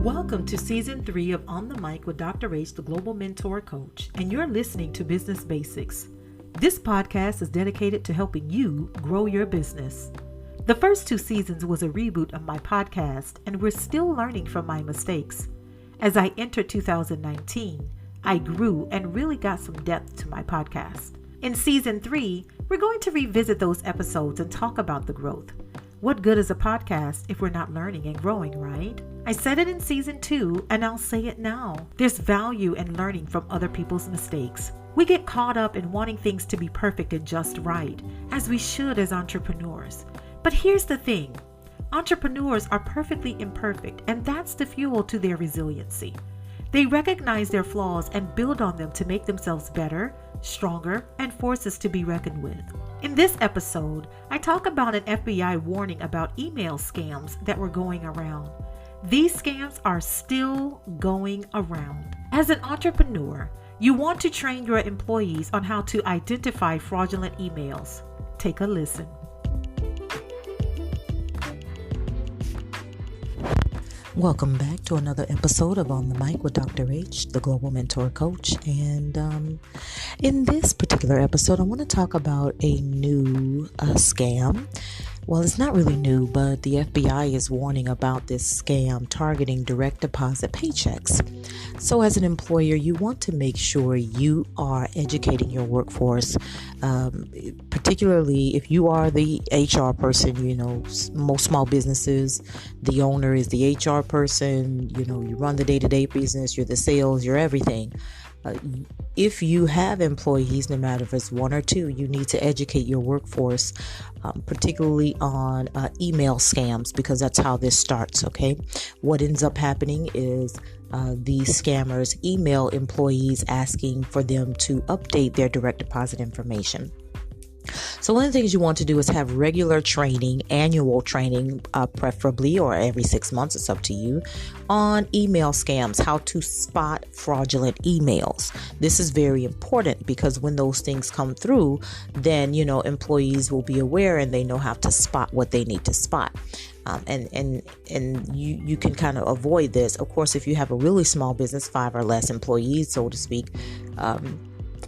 Welcome to Season 3 of On the Mic with Dr. H, the Global Mentor Coach, and you're listening to Business Basics. This podcast is dedicated to helping you grow your business. The first 2 seasons was a reboot of my podcast, and we're still learning from my mistakes. As I entered 2019, I grew and really got some depth to my podcast. In Season 3, we're going to revisit those episodes and talk about the growth. What good is a podcast if we're not learning and growing, right? I said it in Season 2, and I'll say it now. There's value in learning from other people's mistakes. We get caught up in wanting things to be perfect and just right, as we should as entrepreneurs. But here's the thing. Entrepreneurs are perfectly imperfect, and that's the fuel to their resiliency. They recognize their flaws and build on them to make themselves better, stronger, and forces to be reckoned with. In this episode, I talk about an FBI warning about email scams that were going around. These scams are still going around. As an entrepreneur, you want to train your employees on how to identify fraudulent emails. Take a listen. Welcome back to another episode of On the Mic with Dr. H, the Global Mentor Coach. And in this particular episode, I want to talk about a new scam. Well, it's not really new, but the FBI is warning about this scam targeting direct deposit paychecks. So as an employer, you want to make sure you are educating your workforce, particularly if you are the HR person. You know, most small businesses, the owner is the HR person. You know, you run the day-to-day business, you're the sales, you're everything. If you have employees, no matter if it's 1 or 2, you need to educate your workforce, particularly on email scams, because that's how this starts, okay? What ends up happening is these scammers email employees asking for them to update their direct deposit information. So one of the things you want to do is have regular training, annual training, preferably, or every 6 months, it's up to you, on email scams, how to spot fraudulent emails. This is very important because when those things come through, then, you know, employees will be aware and they know how to spot what they need to spot. And you can kind of avoid this. Of course, if you have a really small business, 5 or less employees, so to speak,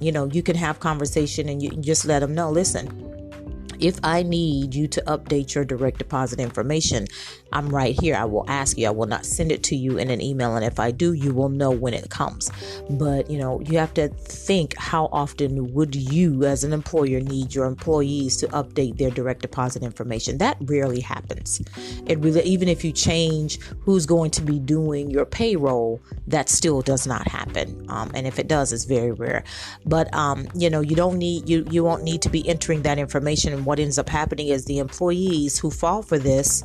you know, you can have conversation and you can just let them know, listen, if I need you to update your direct deposit information, I'm right here. I will ask you. I will not send it to you in an email. And if I do, you will know when it comes. But, you know, you have to think, how often would you as an employer need your employees to update their direct deposit information? That rarely happens. It really, even if you change who's going to be doing your payroll, that still does not happen. And if it does, it's very rare. But, you know, you won't need to be entering that information. And what ends up happening is the employees who fall for this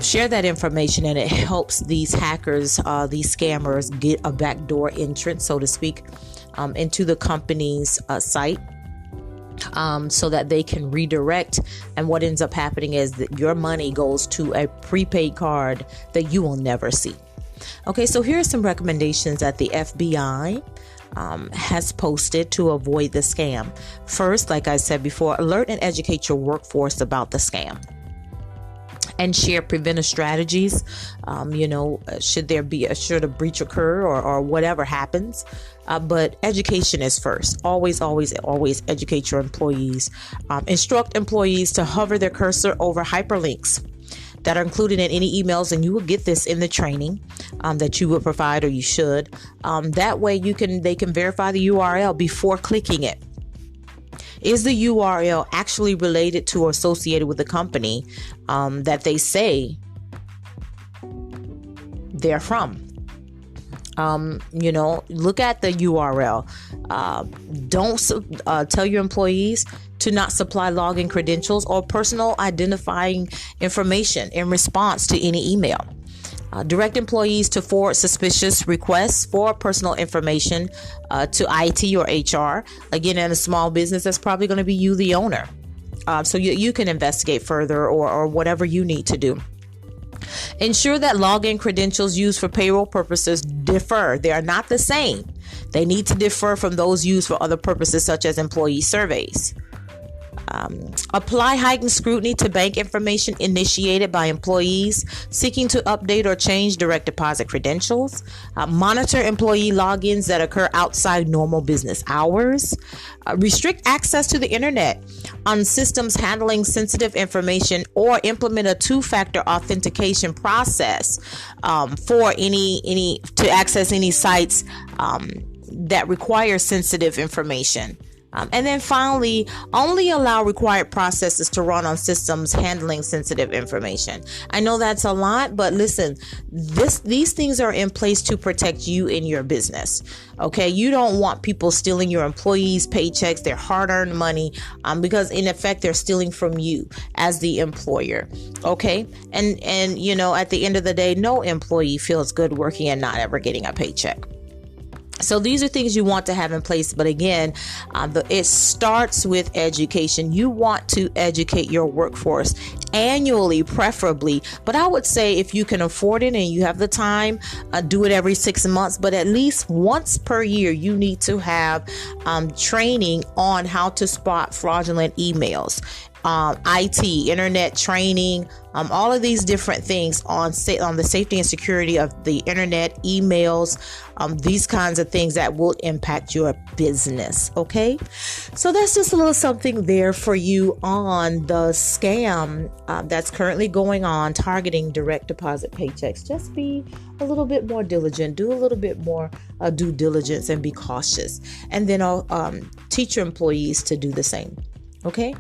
share that information, and it helps these hackers, these scammers, get a backdoor entrance, so to speak, into the company's site, so that they can redirect. And what ends up happening is that your money goes to a prepaid card that you will never see. Okay, so here are some recommendations that the FBI has posted to avoid the scam. First, like I said before, alert and educate your workforce about the scam, and share preventive strategies. You know, should a breach occur or whatever happens. But education is first. Always educate your employees. Instruct employees to hover their cursor over hyperlinks that are included in any emails, and you will get this in the training that you would provide, or you should. That way they can verify the URL before clicking it. Is the URL actually related to or associated with the company that they say they're from? You know, look at the URL. Don't tell your employees to not supply login credentials or personal identifying information in response to any email. Direct employees to forward suspicious requests for personal information to IT or HR. Again, in a small business, that's probably going to be you, the owner. So you can investigate further or whatever you need to do. Ensure that login credentials used for payroll purposes differ. They are not the same. They need to differ from those used for other purposes, such as employee surveys. Apply heightened scrutiny to bank information initiated by employees seeking to update or change direct deposit credentials. Monitor employee logins that occur outside normal business hours. Restrict access to the internet on systems handling sensitive information, or implement a two-factor authentication process for any to access any sites that require sensitive information. And then finally, only allow required processes to run on systems handling sensitive information. I know that's a lot, but listen, these things are in place to protect you in your business. Okay, you don't want people stealing your employees' paychecks, their hard-earned money, because in effect they're stealing from you as the employer. Okay, and at the end of the day, no employee feels good working and not ever getting a paycheck. So these are things you want to have in place. But again, it starts with education. You want to educate your workforce annually, preferably. But I would say if you can afford it and you have the time, do it every 6 months. But at least once per year, you need to have training on how to spot fraudulent emails. IT, internet training, all of these different things on the safety and security of the internet, emails, these kinds of things that will impact your business. Okay, so that's just a little something there for you on the scam that's currently going on targeting direct deposit paychecks. Just be a little bit more diligent, do a little bit more due diligence, and be cautious, and then teach your employees to do the same. Okay.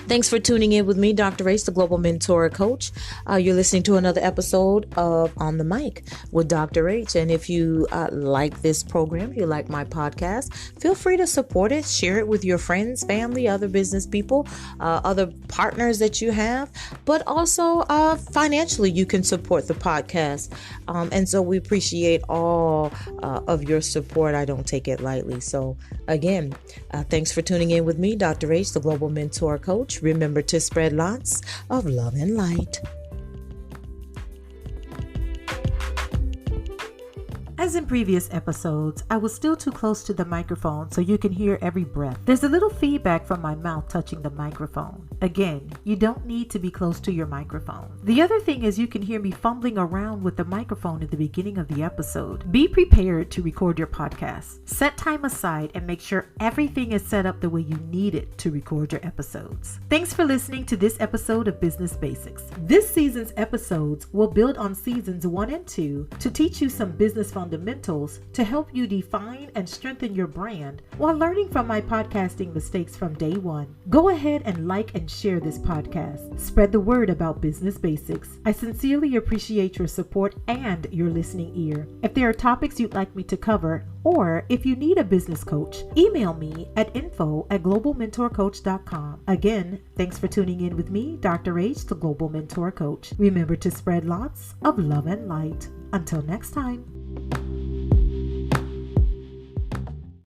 Thanks for tuning in with me, Dr. H, the Global Mentor Coach. You're listening to another episode of On the Mic with Dr. H. And if you like this program, if you like my podcast, feel free to support it, share it with your friends, family, other business people, other partners that you have. But also financially, you can support the podcast. And so we appreciate all of your support. I don't take it lightly. So again, thanks for tuning in with me, Dr. H, the Global Mentor Coach. Remember to spread lots of love and light. As in previous episodes, I was still too close to the microphone so you can hear every breath. There's a little feedback from my mouth touching the microphone. Again, you don't need to be close to your microphone. The other thing is you can hear me fumbling around with the microphone at the beginning of the episode. Be prepared to record your podcast. Set time aside and make sure everything is set up the way you need it to record your episodes. Thanks for listening to this episode of Business Basics. This season's episodes will build on seasons 1 and 2 to teach you some business fundamentals to help you define and strengthen your brand while learning from my podcasting mistakes from day one. Go ahead and like and share this podcast. Spread the word about Business Basics. I sincerely appreciate your support and your listening ear. If there are topics you'd like me to cover, or if you need a business coach, email me at info@globalmentorcoach.com. Again, thanks for tuning in with me, Dr. H, the Global Mentor Coach. Remember to spread lots of love and light. Until next time.